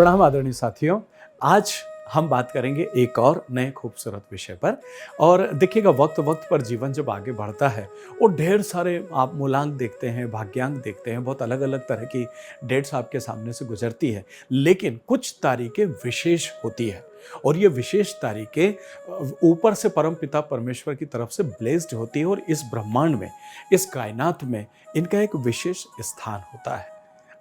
प्रणाम आदरणीय साथियों। आज हम बात करेंगे एक और नए खूबसूरत विषय पर। और देखिएगा, वक्त वक्त पर जीवन जब आगे बढ़ता है और ढेर सारे आप मूलांक देखते हैं, भाग्यांक देखते हैं, बहुत अलग अलग तरह की डेट्स आपके सामने से गुजरती है। लेकिन कुछ तारीखें विशेष होती है और ये विशेष तारीखें ऊपर से परमपिता परमेश्वर की तरफ से ब्लेस्ड होती है और इस ब्रह्मांड में, इस कायनात में इनका एक विशेष स्थान होता है।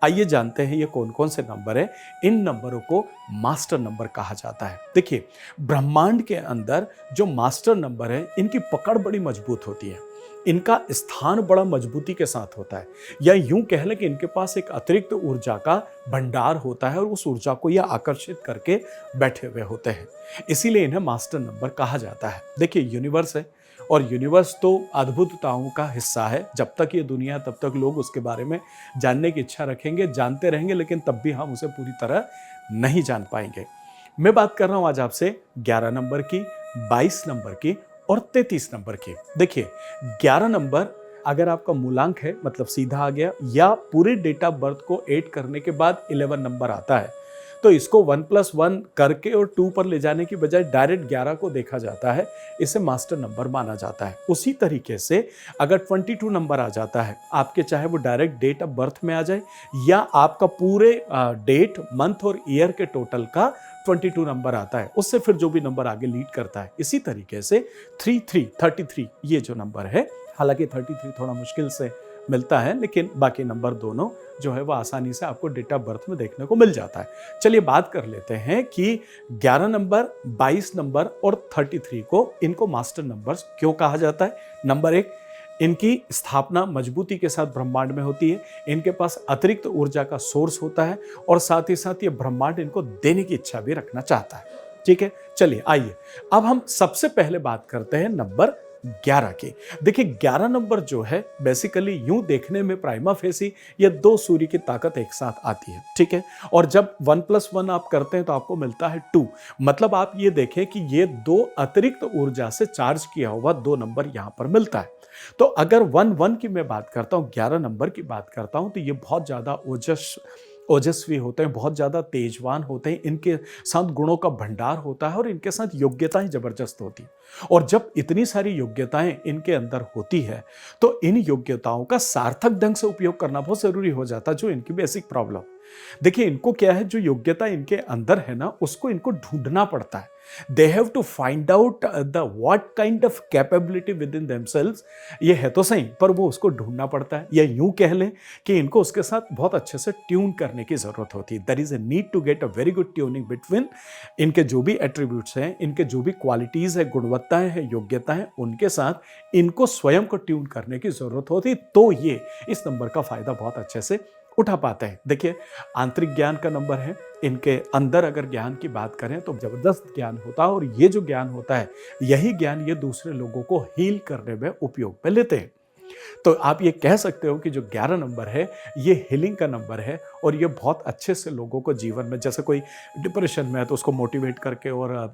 आइए जानते हैं ये कौन कौन से नंबर है। इन नंबरों को मास्टर नंबर कहा जाता है। देखिए, ब्रह्मांड के अंदर जो मास्टर नंबर है, इनकी पकड़ बड़ी मजबूत होती है, इनका स्थान बड़ा मजबूती के साथ होता है, या यूं कह लें कि इनके पास एक अतिरिक्त ऊर्जा का भंडार होता है और उस ऊर्जा को यह आकर्षित करके बैठे हुए होते हैं। इसीलिए इन्हें मास्टर नंबर कहा जाता है। देखिए, यूनिवर्स है और यूनिवर्स तो अद्भुतताओं का हिस्सा है। जब तक ये दुनिया, तब तक लोग उसके बारे में जानने की इच्छा रखेंगे, जानते रहेंगे, लेकिन तब भी हम उसे पूरी तरह नहीं जान पाएंगे। मैं बात कर रहा हूं आज आपसे 11 नंबर की, 22 नंबर की और 33 नंबर की। देखिए, 11 नंबर अगर आपका मूलांक है, मतलब सीधा आ गया, या पूरे डेट ऑफ बर्थ को ऐड करने के बाद 11 नंबर आता है, तो इसको 1+1 करके और 2 पर ले जाने की बजाय डायरेक्ट 11 को देखा जाता है। इसे मास्टर नंबर माना जाता है। उसी तरीके से अगर 22 नंबर आ जाता है आपके, चाहे वो डायरेक्ट डेट ऑफ बर्थ में आ जाए या आपका पूरे डेट, मंथ और ईयर के टोटल का 22 नंबर आता है, उससे फिर जो भी नंबर आगे लीड करता है। इसी तरीके से 33 ये जो नंबर है, हालांकि 33 थोड़ा मुश्किल से मिलता है, लेकिन बाकी नंबर दोनों जो है वो आसानी से आपको डेट ऑफ बर्थ में देखने को मिल जाता है। चलिए बात कर लेते हैं कि 11 नंबर, 22 नंबर और 33 को, इनको मास्टर नंबर्स क्यों कहा जाता है। नंबर 1, इनकी स्थापना मजबूती के साथ ब्रह्मांड में होती है। इनके पास अतिरिक्त ऊर्जा का सोर्स होता है और साथ ही साथ ये ब्रह्मांड इनको देने की इच्छा भी रखना चाहता है। ठीक है, चलिए आइए अब हम सबसे पहले बात करते हैं नंबर 11 की। देखिए, 11 नंबर जो है बेसिकली यूं देखने में प्राइमा फेसी ये 2 सूर्य की ताकत एक साथ आती है। ठीक है, और जब 1+1 आप करते हैं तो आपको मिलता है 2। मतलब आप ये देखें कि ये 2 अतिरिक्त ऊर्जा से चार्ज किया हुआ 2 नंबर यहां पर मिलता है। तो अगर 1 की मैं बात करता हूं, 11 नंबर की बात करता हूं, तो ये बहुत ज्यादा ओजस्वी होते हैं, बहुत ज़्यादा तेजवान होते हैं, इनके साथ गुणों का भंडार होता है और इनके साथ योग्यताएं ज़बरदस्त होती हैं। और जब इतनी सारी योग्यताएं इनके अंदर होती है, तो इन योग्यताओं का सार्थक ढंग से उपयोग करना बहुत ज़रूरी हो जाता है, जो इनकी बेसिक प्रॉब्लम। देखिए, इनको क्या है, जो योग्यता इनके अंदर है ना, उसको इनको ढूंढना पड़ता है। They have to find out the what kind of capability within themselves. ये है तो सही, पर वो उसको ढूंढना पड़ता है, या यूं कह लें कि इनको उसके साथ बहुत अच्छे से ट्यून करने की जरूरत होती है। There is a need to get a very good tuning between इनके जो भी एट्रीब्यूट्स हैं, इनके जो भी क्वालिटीज है, गुणवत्ताएं हैं, योग्यता है, उनके साथ इनको स्वयं को ट्यून करने की जरूरत होती है। तो ये इस नंबर का फायदा बहुत अच्छे से उठा पाते हैं। देखिए, आंतरिक ज्ञान का नंबर है। इनके अंदर अगर ज्ञान की बात करें तो जबरदस्त ज्ञान होता है, और ये जो ज्ञान होता है, यही ज्ञान ये दूसरे लोगों को हील करने में उपयोग में लेते हैं। तो आप ये कह सकते हो कि जो 11 नंबर है, ये हीलिंग का नंबर है, और ये बहुत अच्छे से लोगों को जीवन में, जैसे कोई डिप्रेशन में है तो उसको मोटिवेट करके और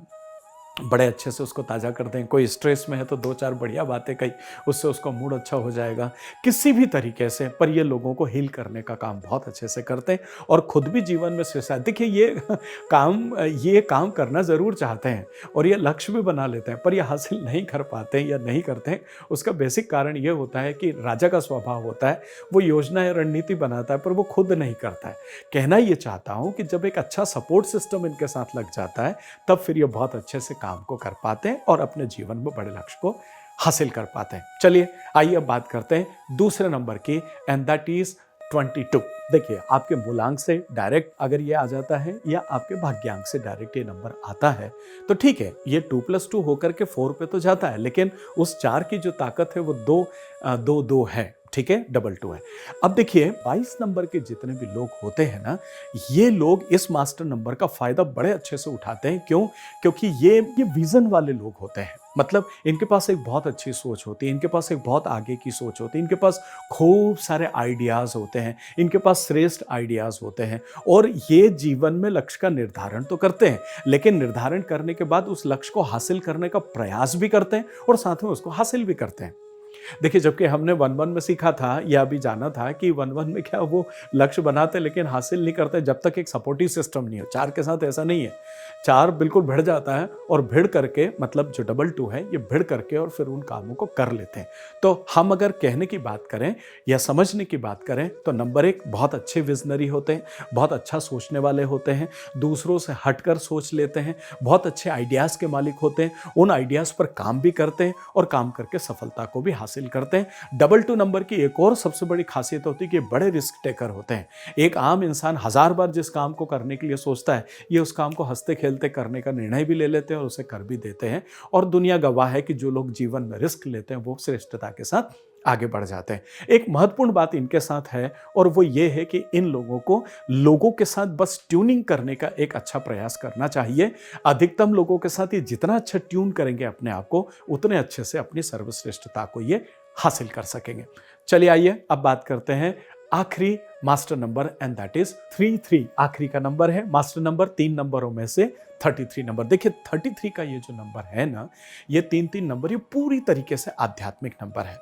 बड़े अच्छे से उसको ताज़ा कर दें। कोई स्ट्रेस में है तो 2-4 बढ़िया बातें कही, उससे उसका मूड अच्छा हो जाएगा, किसी भी तरीके से। पर ये लोगों को हील करने का काम बहुत अच्छे से करते हैं और खुद भी जीवन में सुसाइड, देखिए ये काम करना ज़रूर चाहते हैं और ये लक्ष्य भी बना लेते हैं, पर ये हासिल नहीं कर पाते हैं या नहीं करते हैं। उसका बेसिक कारण ये होता है कि राजा का स्वभाव होता है, वो योजना या रणनीति बनाता है, पर वो खुद नहीं करता है। कहना ये चाहता हूँ कि जब एक अच्छा सपोर्ट सिस्टम इनके साथ लग जाता है, तब फिर ये बहुत अच्छे से काम को कर पाते हैं और अपने जीवन में बड़े लक्ष्य को हासिल कर पाते हैं। चलिए आइए अब बात करते हैं दूसरे नंबर की, एंड दैट इज 22। देखिए, आपके मूलांक से डायरेक्ट अगर ये आ जाता है या आपके भाग्यांक से डायरेक्ट ये नंबर आता है तो ठीक है, ये 2+2 होकर के 4 पे तो जाता है, लेकिन उस 4 की जो ताकत है वो 2 है। ठीक है, 2 है। अब देखिए, 22 नंबर के जितने भी लोग होते हैं ना, ये लोग इस मास्टर नंबर का फायदा बड़े अच्छे से उठाते हैं। क्यों? क्योंकि ये विजन वाले लोग होते हैं। मतलब इनके पास एक बहुत अच्छी सोच होती है, इनके पास एक बहुत आगे की सोच होती है, इनके पास खूब सारे आइडियाज होते हैं, इनके पास श्रेष्ठ आइडियाज होते हैं, और ये जीवन में लक्ष्य का निर्धारण तो करते हैं, लेकिन निर्धारण करने के बाद उस लक्ष्य को हासिल करने का प्रयास भी करते हैं और साथ में उसको हासिल भी करते हैं। देखिए, जबकि हमने 1-1 में सीखा था या अभी जाना था कि 1-1 में क्या वो लक्ष्य बनाते लेकिन हासिल नहीं करते जब तक एक सपोर्टिव सिस्टम नहीं हो। 4 के साथ ऐसा नहीं है। 4 बिल्कुल भिड़ जाता है और भिड़ करके मतलब जो डबल 2 है ये भिड़ करके और फिर उन कामों को कर लेते हैं। तो हम अगर कहने की बात करें या समझने की बात करें तो नंबर 1 बहुत अच्छे विज़नरी होते हैं, बहुत अच्छा सोचने वाले होते हैं, दूसरों से हटकर सोच लेते हैं, बहुत अच्छे आइडियाज़ के मालिक होते हैं, उन आइडियाज़ पर काम भी करते हैं और काम करके सफलता को भी हासिल करते हैं। डबल 2 नंबर की एक और सबसे बड़ी खासियत होती है कि बड़े रिस्क टेकर होते हैं। एक आम इंसान 1000 बार जिस काम को करने के लिए सोचता है, ये उस काम को हंसते खेलते करने का निर्णय भी ले लेते हैं और उसे कर भी देते हैं। और दुनिया गवाह है कि जो लोग जीवन में रिस्क लेते हैं वो श्रेष्ठता के साथ आगे बढ़ जाते हैं। एक महत्वपूर्ण बात इनके साथ है और वो ये है कि इन लोगों को लोगों के साथ बस ट्यूनिंग करने का एक अच्छा प्रयास करना चाहिए। अधिकतम लोगों के साथ ये जितना अच्छा ट्यून करेंगे अपने आप को, उतने अच्छे से अपनी सर्वश्रेष्ठता को ये हासिल कर सकेंगे। चलिए आइए अब बात करते हैं आखिरी master number and that is 33। आखिरी का नंबर है मास्टर नंबर, 3 नंबरों में से 33 नंबर। देखिए 33 का ये जो नंबर है ना, ये 3-3 नंबर, ये पूरी तरीके से आध्यात्मिक नंबर है।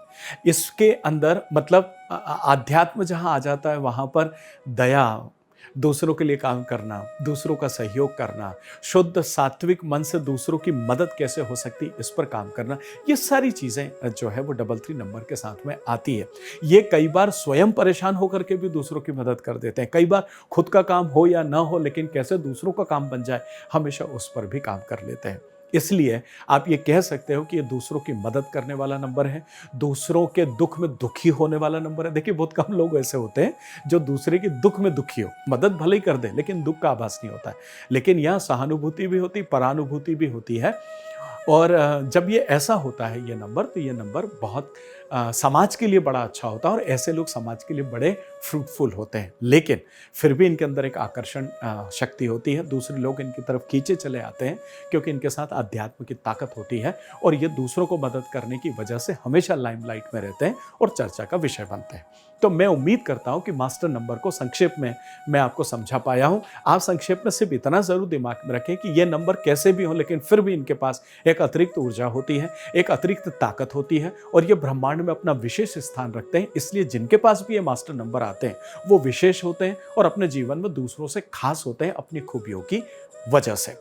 इसके अंदर मतलब आध्यात्म जहां आ जाता है वहां पर दया, दूसरों के लिए काम करना, दूसरों का सहयोग करना, शुद्ध सात्विक मन से दूसरों की मदद कैसे हो सकती इस पर काम करना, ये सारी चीज़ें जो है वो 33 नंबर के साथ में आती है। ये कई बार स्वयं परेशान होकर के भी दूसरों की मदद कर देते हैं। कई बार खुद का काम हो या ना हो लेकिन कैसे दूसरों का काम बन जाए, हमेशा उस पर भी काम कर लेते हैं। इसलिए आप ये कह सकते हो कि ये दूसरों की मदद करने वाला नंबर है, दूसरों के दुख में दुखी होने वाला नंबर है। देखिए बहुत कम लोग ऐसे होते हैं जो दूसरे के दुख में दुखी हो, मदद भले ही कर दे लेकिन दुख का आभास नहीं होता है। लेकिन यहाँ सहानुभूति भी होती, परानुभूति भी होती है। और जब ये ऐसा होता है ये नंबर, तो ये नंबर बहुत समाज के लिए बड़ा अच्छा होता है और ऐसे लोग समाज के लिए बड़े फ्रूटफुल होते हैं। लेकिन फिर भी इनके अंदर एक आकर्षण शक्ति होती है, दूसरे लोग इनकी तरफ खींचे चले आते हैं क्योंकि इनके साथ अध्यात्म की ताकत होती है और ये दूसरों को मदद करने की वजह से हमेशा लाइमलाइट में रहते हैं और चर्चा का विषय बनते हैं। तो मैं उम्मीद करता हूं कि मास्टर नंबर को संक्षेप में मैं आपको समझा पाया हूं। आप संक्षेप में सिर्फ इतना जरूर दिमाग में रखें कि ये नंबर कैसे भी हो लेकिन फिर भी इनके पास एक अतिरिक्त ऊर्जा होती है, एक अतिरिक्त ताकत होती है और ये ब्रह्मांड में अपना विशेष स्थान रखते हैं। इसलिए जिनके पास भी ये मास्टर नंबर आते हैं वो विशेष होते हैं और अपने जीवन में दूसरों से खास होते हैं अपनी खूबियों की वजह से।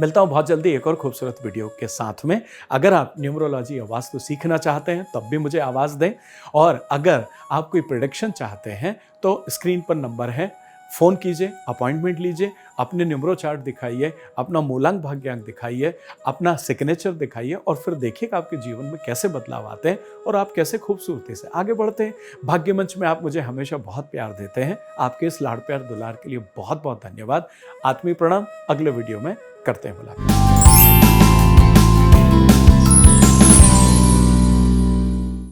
मिलता हूं बहुत जल्दी एक और खूबसूरत वीडियो के साथ में। अगर आप न्यूमरोलॉजी या वास्तु सीखना चाहते हैं तब भी मुझे आवाज़ दें और अगर आप कोई प्रेडिक्शन चाहते हैं तो स्क्रीन पर नंबर है, फ़ोन कीजिए, अपॉइंटमेंट लीजिए, अपने न्यूमरो चार्ट दिखाइए, अपना मूलांक भाग्यांक दिखाइए, अपना सिग्नेचर दिखाइए और फिर देखिए कि आपके जीवन में कैसे बदलाव आते हैं और आप कैसे खूबसूरती से आगे बढ़ते हैं। भाग्य मंच में आप मुझे हमेशा बहुत प्यार देते हैं। आपके इस लाड़ प्यार दुलार के लिए बहुत बहुत धन्यवाद। आत्मीय प्रणाम। अगले वीडियो में करते हैं मुलाकात।